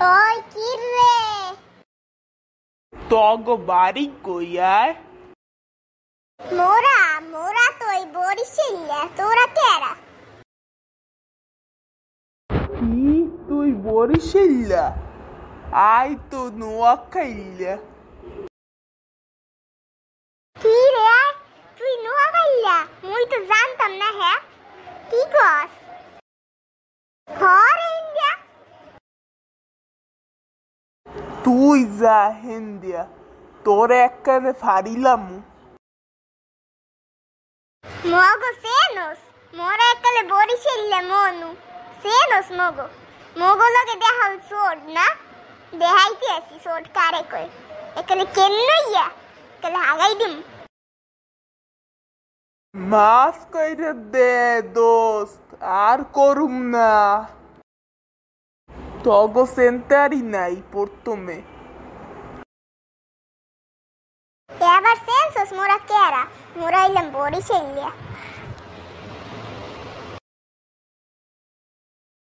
ওই কি রে তগ বাড়ি কইয়ায় মোরা মোরা তুই বরিশালে তোরা কেরা কি তুই বরিশাল্লা আই তো নোয়াখাইল্লা কি রে তুই নোয়াখাইলা মুই তো জানতাম না হ্যাঁ কি কস হরে ইন্ডিয়া তুই যা হেন্দিয়া তোর একখানে ফারিলাম মগো সেনস মোরা একলে বরিশালে মনু সেনস মগো মগো লগে দেখাল সোড না দেখাইতে আসি সোড কারে কই একলে কেন্নইয়া একলে হাগাই দিম মাফ কইরে দে দোস্ত আর করুম না তগ সেন্টারি নাই প্রথমে এবার সেনসস মোরা কেরা মোরা ইলাম বরিশালে